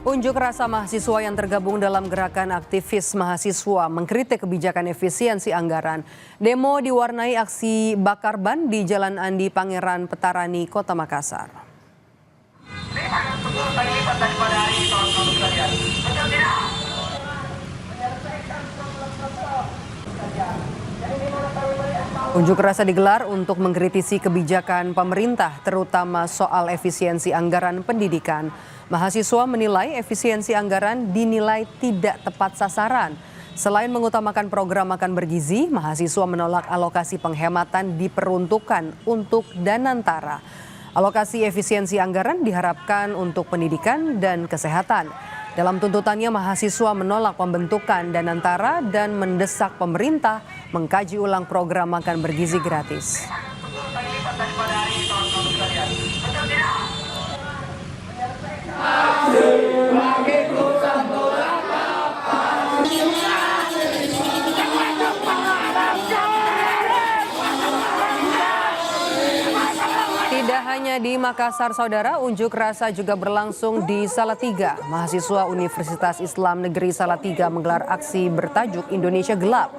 Unjuk rasa mahasiswa yang tergabung dalam gerakan aktivis mahasiswa mengkritik kebijakan efisiensi anggaran. Demo diwarnai aksi bakar ban di Jalan Andi Pangeran Petarani, Kota Makassar. Unjuk rasa digelar untuk mengkritisi kebijakan pemerintah, terutama soal efisiensi anggaran pendidikan. Mahasiswa menilai efisiensi anggaran dinilai tidak tepat sasaran. Selain mengutamakan program makan bergizi, mahasiswa menolak alokasi penghematan diperuntukkan untuk Danantara. Alokasi efisiensi anggaran diharapkan untuk pendidikan dan kesehatan. Dalam tuntutannya, mahasiswa menolak pembentukan Danantara dan mendesak pemerintah mengkaji ulang program makan bergizi gratis. Tidak hanya di Makassar, saudara, unjuk rasa juga berlangsung di Salatiga. Mahasiswa Universitas Islam Negeri Salatiga menggelar aksi bertajuk Indonesia Gelap.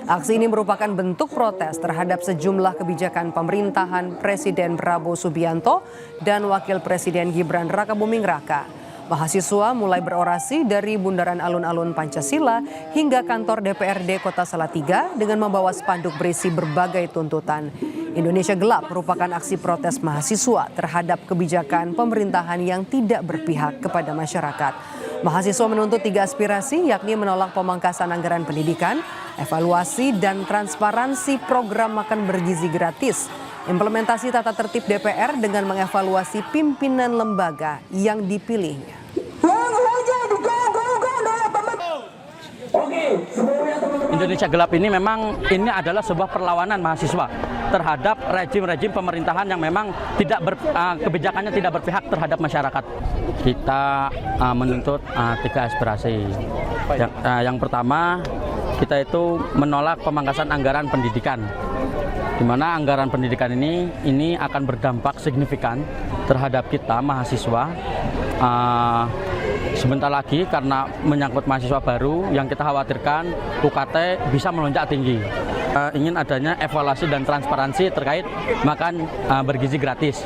Aksi ini merupakan bentuk protes terhadap sejumlah kebijakan pemerintahan Presiden Prabowo Subianto dan Wakil Presiden Gibran Rakabuming Raka. Mahasiswa mulai berorasi dari Bundaran Alun-Alun Pancasila hingga kantor DPRD Kota Salatiga dengan membawa spanduk berisi berbagai tuntutan. Indonesia Gelap merupakan aksi protes mahasiswa terhadap kebijakan pemerintahan yang tidak berpihak kepada masyarakat. Mahasiswa menuntut 3 aspirasi, yakni menolak pemangkasan anggaran pendidikan, evaluasi dan transparansi program makan bergizi gratis, implementasi tata tertib DPR dengan mengevaluasi pimpinan lembaga yang dipilihnya. Indonesia Gelap ini memang adalah sebuah perlawanan mahasiswa terhadap rejim-rejim pemerintahan yang memang kebijakannya tidak berpihak terhadap masyarakat. Kita menuntut 3 aspirasi. Yang pertama, kita itu menolak pemangkasan anggaran pendidikan, di mana anggaran pendidikan ini akan berdampak signifikan terhadap kita mahasiswa. Sebentar lagi karena menyangkut mahasiswa baru, yang kita khawatirkan UKT bisa melonjak tinggi. Ingin adanya evaluasi dan transparansi terkait makan bergizi gratis.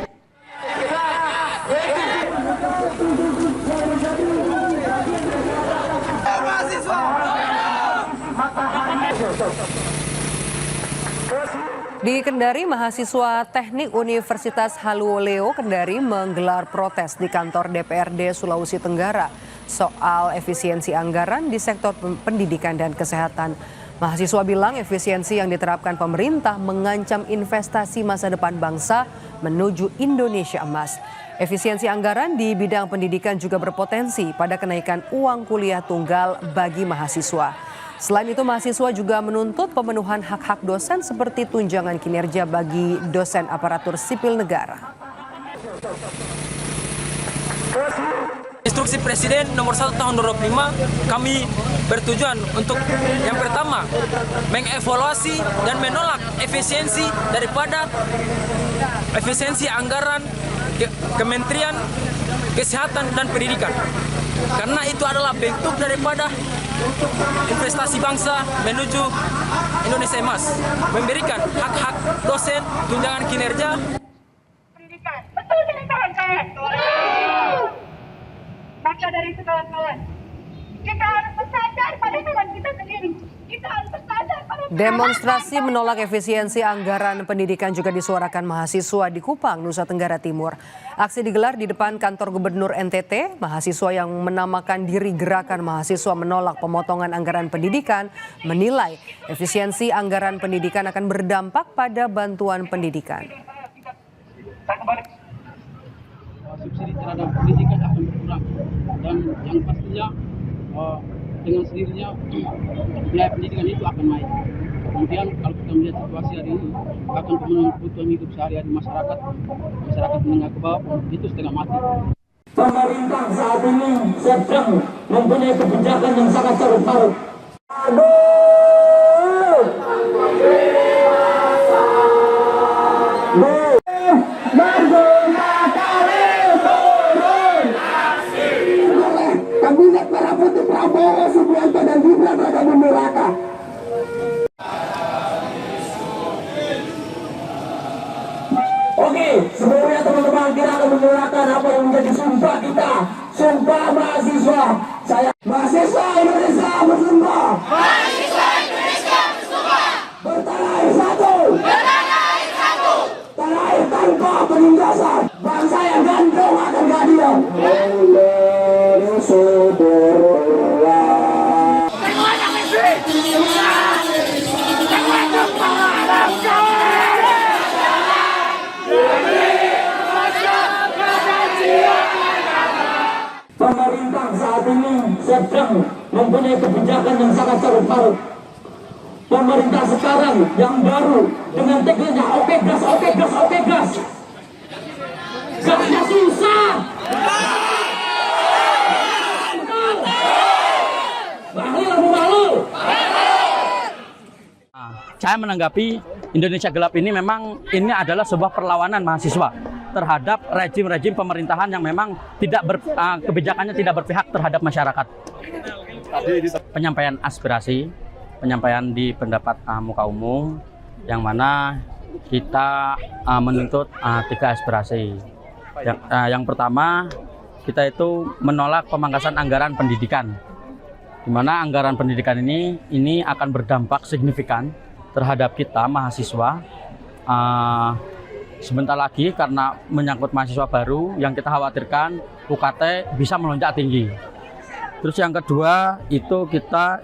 Di Kendari, mahasiswa Teknik Universitas Haluoleo Kendari menggelar protes di kantor DPRD Sulawesi Tenggara soal efisiensi anggaran di sektor pendidikan dan kesehatan. Mahasiswa bilang efisiensi yang diterapkan pemerintah mengancam investasi masa depan bangsa menuju Indonesia emas. Efisiensi anggaran di bidang pendidikan juga berpotensi pada kenaikan uang kuliah tunggal bagi mahasiswa. Selain itu, mahasiswa juga menuntut pemenuhan hak-hak dosen seperti tunjangan kinerja bagi dosen aparatur sipil negara. Instruksi Presiden nomor 1 tahun 2005 kami bertujuan untuk yang pertama mengevaluasi dan menolak efisiensi daripada efisiensi anggaran Kementerian Kesehatan dan Pendidikan. Karena itu adalah bentuk daripada investasi bangsa menuju Indonesia emas, memberikan hak-hak dosen, tunjangan kinerja. Pendidikan, betul tidak kawan-kawan? Maka dari itu kawan-kawan, kita harus bersadar pada kawan kita sendiri. Kita harus bersadar pada demonstrasi menolak efisiensi anggaran pendidikan juga disuarakan mahasiswa di Kupang, Nusa Tenggara Timur. Aksi digelar di depan kantor Gubernur NTT. Mahasiswa yang menamakan diri Gerakan Mahasiswa Menolak Pemotongan Anggaran Pendidikan menilai efisiensi anggaran pendidikan akan berdampak pada bantuan pendidikan. Subsidi terhadap pendidikan akan berkurang dan yang pastinya dengan sendirinya biaya pendidikan itu akan naik. Kemudian kalau kita melihat situasi hari ini, akan pemenuhan kebutuhan hidup sehari-hari masyarakat menengah ke bawah itu setengah mati. Pemerintah saat ini sedang mempunyai kebijakan yang sangat carut-marut. Kabinet Merah Putih Prabowo Subianto dan Gibran Raka Buming Raka. Oke, sebelumnya teman-teman kita akan menyuarakan apa yang menjadi sumpah kita. Sumpah mahasiswa. Saya mahasiswa Indonesia bersumpah. Mahasiswa Indonesia bersumpah. Bertanah air satu. Bertanah air satu. Tanah air tanpa penindasan. Bangsa yang gandong akan gak diam. Pemerintah saat ini sedang mempunyai kebijakan yang sangat carut-marut. Pemerintah sekarang yang baru dengan tekniknya oke gas, oke gas, oke gas. Gasnya susah. Saya menanggapi Indonesia Gelap ini memang ini adalah sebuah perlawanan mahasiswa terhadap rejim-rejim pemerintahan yang memang kebijakannya tidak berpihak terhadap masyarakat. Penyampaian aspirasi, penyampaian di pendapat muka umum, yang mana kita menuntut 3 aspirasi. Yang pertama, kita itu menolak pemangkasan anggaran pendidikan, di mana anggaran pendidikan ini akan berdampak signifikan terhadap kita mahasiswa. Sebentar lagi karena menyangkut mahasiswa baru, yang kita khawatirkan UKT bisa melonjak tinggi. Terus yang kedua itu kita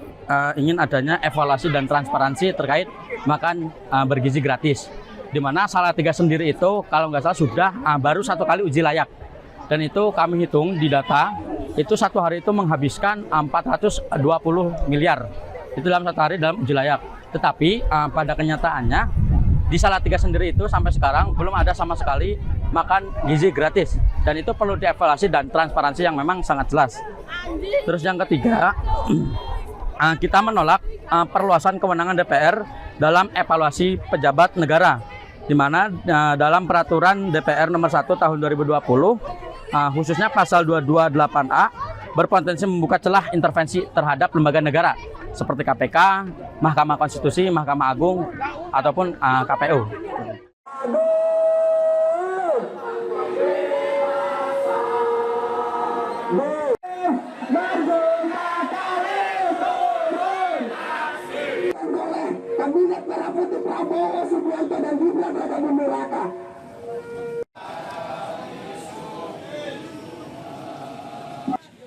ingin adanya evaluasi dan transparansi terkait makan bergizi gratis, di mana Salatiga sendiri itu kalau nggak salah sudah baru 1 kali uji layak, dan itu kami hitung di data itu 1 hari itu menghabiskan 420 miliar itu dalam 1 hari dalam uji layak. Tetapi pada kenyataannya di Salatiga sendiri itu sampai sekarang belum ada sama sekali makan gizi gratis, dan itu perlu dievaluasi dan transparansi yang memang sangat jelas. Terus yang ketiga, kita menolak perluasan kewenangan DPR dalam evaluasi pejabat negara, di mana dalam peraturan DPR nomor 1 tahun 2020 khususnya pasal 228A berpotensi membuka celah intervensi terhadap lembaga negara seperti KPK, Mahkamah Konstitusi, Mahkamah Agung, ataupun KPU. Kabinet Merah Putih Prabowo Subianto dan Gibran Raka Buming Raka.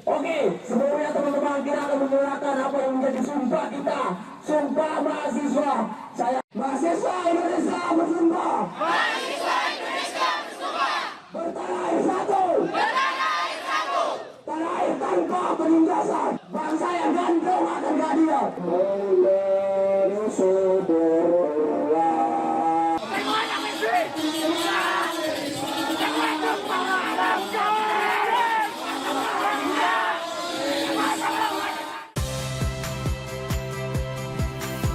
Oke, sebelumnya teman-teman kita akan menyuarakan apa yang menjadi sumpah kita. Sumpah mahasiswa. Saya mahasiswa Indonesia bersumpah. Mahasiswa Indonesia bersumpah. Bertanah air satu. Bertanah air satu. Tanah air tanpa penindasan. Bangsa yang gandong akan gak diam.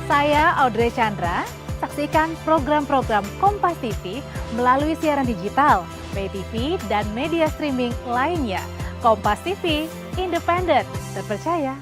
Saya Audrey Chandra, saksikan program-program Kompas TV melalui siaran digital, pay TV, dan media streaming lainnya. Kompas TV, independen, terpercaya.